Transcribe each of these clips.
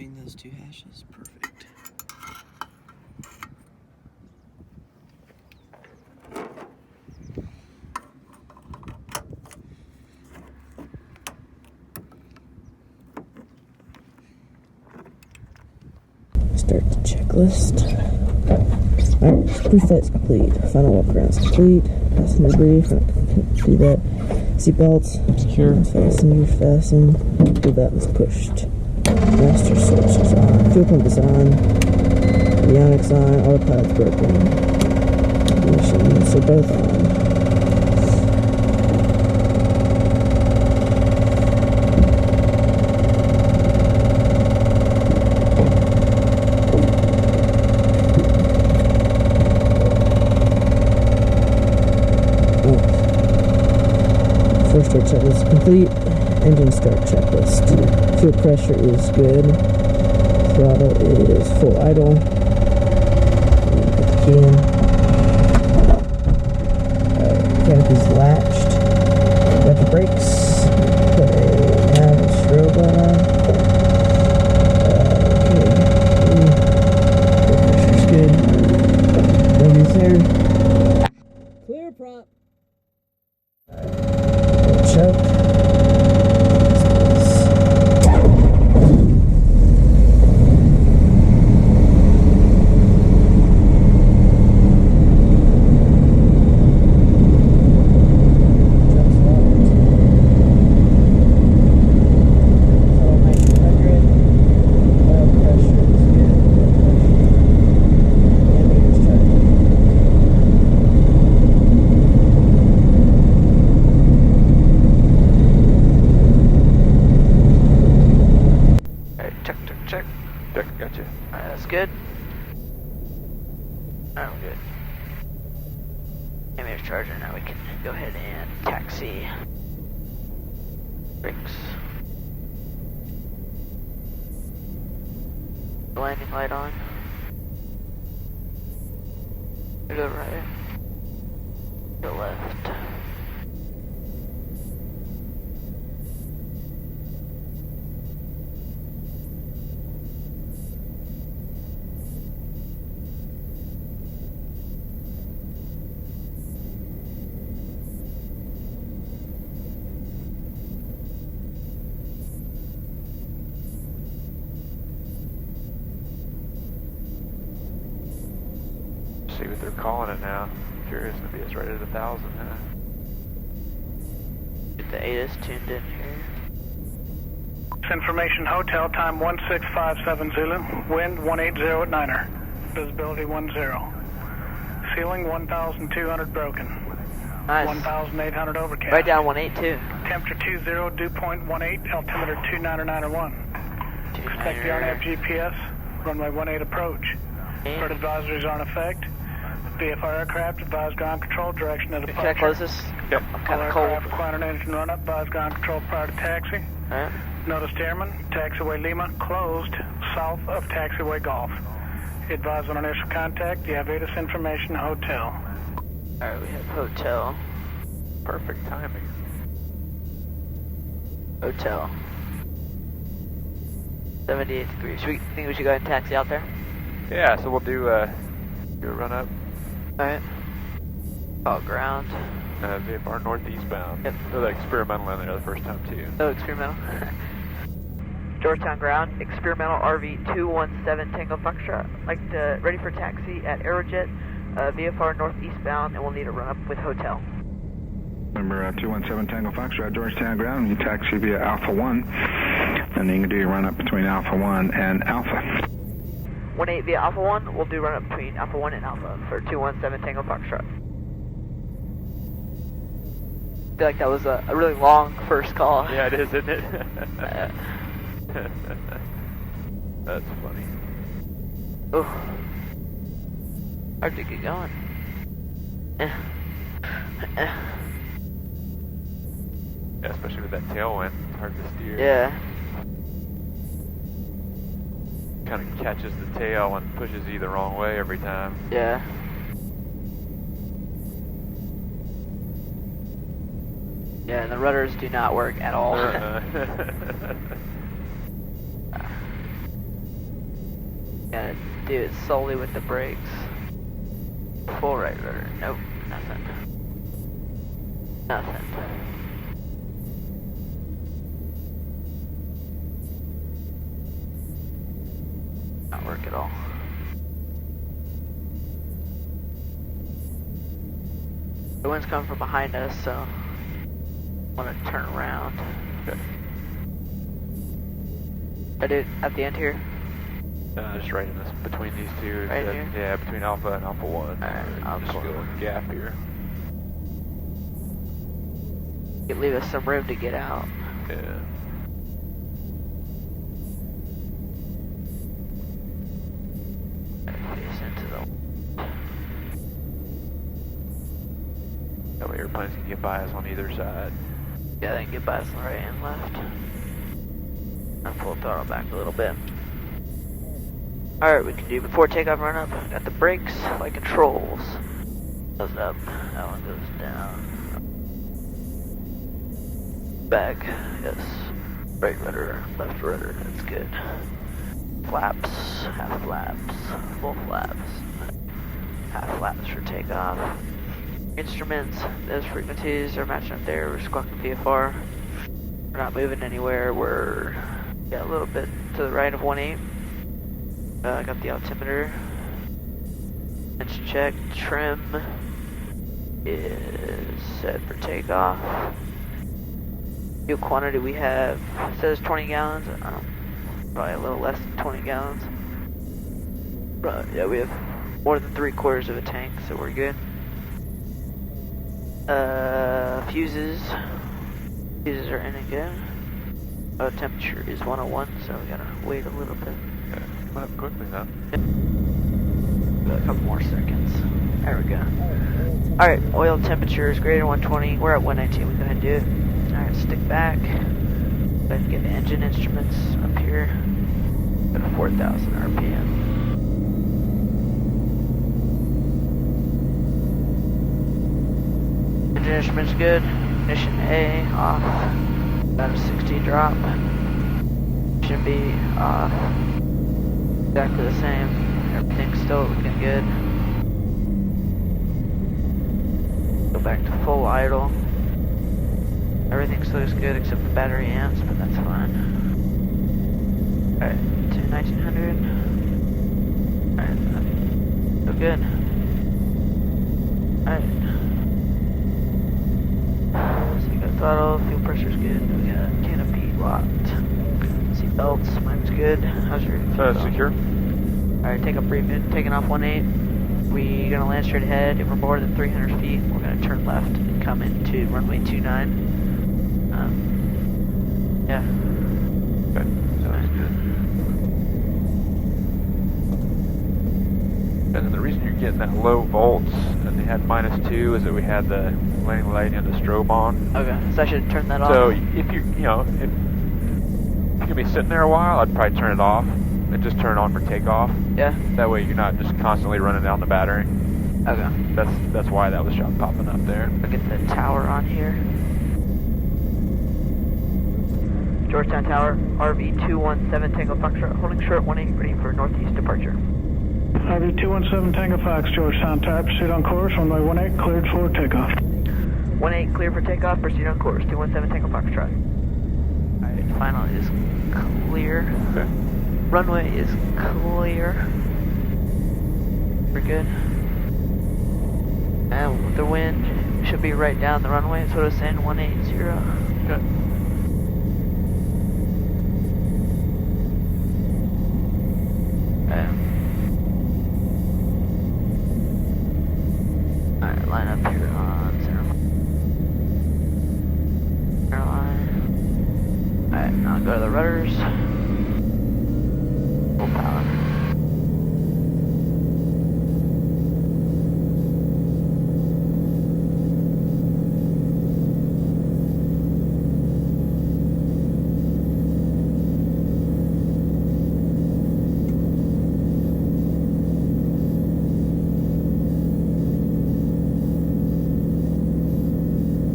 Getting those 2 hashes, perfect. Start the checklist. Alright, pre-flight's complete. Final walk around's complete. Passenger brief, we're not going to do that. Seatbelts, secure. Fasten. Do that was pushed. Master switch is on. Fuel pump is on. Avionics on. Autopilot's broken. Ignition, so both on. First start checklist complete. Engine start checklist. Fuel pressure is good. Throttle is full idle. Put the key in. Canopy's latched. Got the brakes. Put a nav strobe on. Fuel pressure's good. Nobody's there. Clear prop. Choke. Gotcha. Alright, that's good. Alright, we're good. Ammeter's charger, now we can go ahead and taxi. Brakes. Landing light on. To the right. To the left. See what they're calling it now. Curious if it's right at 1,000, huh? Get the ATIS tuned in here. Information hotel time 1657 Zulu, wind 180 at Niner, visibility 10. Ceiling 1,200 broken. Nice. 1,800 overcast. Right down 182. Temperature 20, dew point 18, altimeter 29901. Expect the RNAV GPS, runway 18 approach. Bird advisories are in effect. VFR aircraft advise ground control direction of the Can I close this? Yep. I'm All kind of cold. aircraft requiring an engine run-up, advise ground control prior to taxi. Alright. Notice airman, taxiway Lima, closed, south of taxiway Golf. Advise on initial contact, you have ATIS information, hotel. Alright, we have hotel. Perfect timing. Hotel. 78 degrees. Think we should go ahead and taxi out there? Yeah, so we'll do a run up. Alright. Oh, ground. VFR northeastbound. Yep. So the experimental in there the first time too. Oh, experimental. Georgetown ground, experimental RV 217 Tango Foxtrot. Ready for taxi at Aerojet, VFR northeastbound, and we'll need a run up with hotel. Number 217 Tango Foxtrot, Georgetown ground. You taxi via Alpha 1, and then you can do your run up between Alpha 1 and Alpha. 18 via Alpha 1, we'll do run up between Alpha 1 and Alpha for 217 Tango Foxtrot. I feel like that was a really long first call. Yeah, it is, isn't it? That's funny. Ooh. Hard to get going. Yeah, especially with that tailwind, it's hard to steer. Yeah. Kind of catches the tail and pushes you the wrong way every time. Yeah. Yeah, and the rudders do not work at all. Gotta do it solely with the brakes. Full right rudder. Nope, nothing. Nothing. Not work at all. The wind's coming from behind us, so I want to turn around. Okay. I did at the end here. Just right in this, between these two. Right here? Yeah, between Alpha and Alpha 1. Alright, I'll just pull feel a gap here. You leave us some room to get out. Yeah. Face into the. That way airplanes can get by us on either side. Yeah, they can get by us on the right and left. I'll pull the throttle back a little bit. Alright, we can do before takeoff run up. Got the brakes like controls. Goes up, that one goes down. Back, yes. Right rudder, left rudder, that's good. Flaps, half flaps, full flaps. Half flaps for takeoff. Instruments, those frequencies are matching up there. We're squawking VFR. We're not moving anywhere. We're a little bit to the right of 1.8. I got the altimeter. Engine check. Trim is set for takeoff. Fuel quantity we have, it says 20 gallons. Probably a little less than 20 gallons. But yeah, we have more than 3/4 of a tank, so we're good. Fuses. Fuses are in again. Temperature is 101, so we gotta wait a little bit. Okay, come up quickly now. Got a couple more seconds. There we go. Alright, oil temperature is greater than 120. We're at 119. We go ahead and do it. Alright, stick back. Go ahead and get the engine instruments up here. At 4,000 RPM. Engine instruments good. Ignition A off. About a 60 drop. Should be off. Exactly the same. Everything's still looking good. Go back to full idle. Everything still looks good except the battery amps, but that's fine. Alright, to 1900. Alright, so good. Alright. So we got throttle, fuel pressure's good. We got canopy locked. Seat belts, mine's good. How's your Secure. Alright, take a briefing, taking off 1.8. We're gonna land straight ahead. If we're more than 300 feet, we're gonna turn left and come into runway 29. Yeah. Okay, sounds good. And then the reason you're getting that low volts, and they had -2, is that we had the landing light and the strobe on. Okay, so I should turn that off. So if you're gonna be sitting there a while, I'd probably turn it off and just turn it on for takeoff. Yeah. That way you're not just constantly running down the battery. Okay. That's why that was shot popping up there. I'll get the tower on here. Georgetown Tower, RV217 Tango Foxtrot, holding short 180, ready for northeast departure. RV217 Tango Fox, Georgetown Tower, proceed on course, runway 18, cleared for takeoff. 18 clear for takeoff, proceed on course, 217 Tango Foxtrot. Alright, final is clear. Okay. Runway is clear. We're good. And with the wind, should be right down the runway, that's what I was saying, 180. Okay. Alright, line up here on center line. Alright, now go to the rudders. Full power.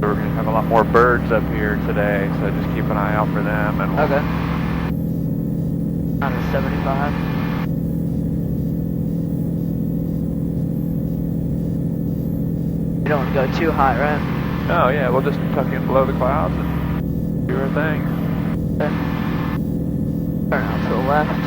We're going to have a lot more birds up here today, so just keep an eye out for them. And Okay. On a 75. You don't want to go too high, right? Oh yeah, we'll just tuck in below the clouds and do our thing. Okay. Turn out to the left.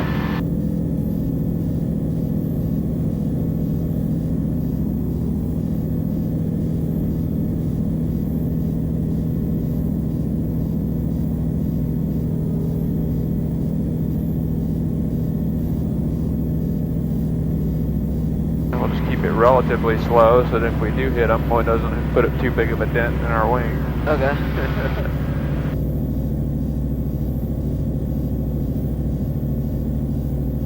And we'll just keep it relatively slow so that if we do hit them, it doesn't put up too big of a dent in our wing. Okay.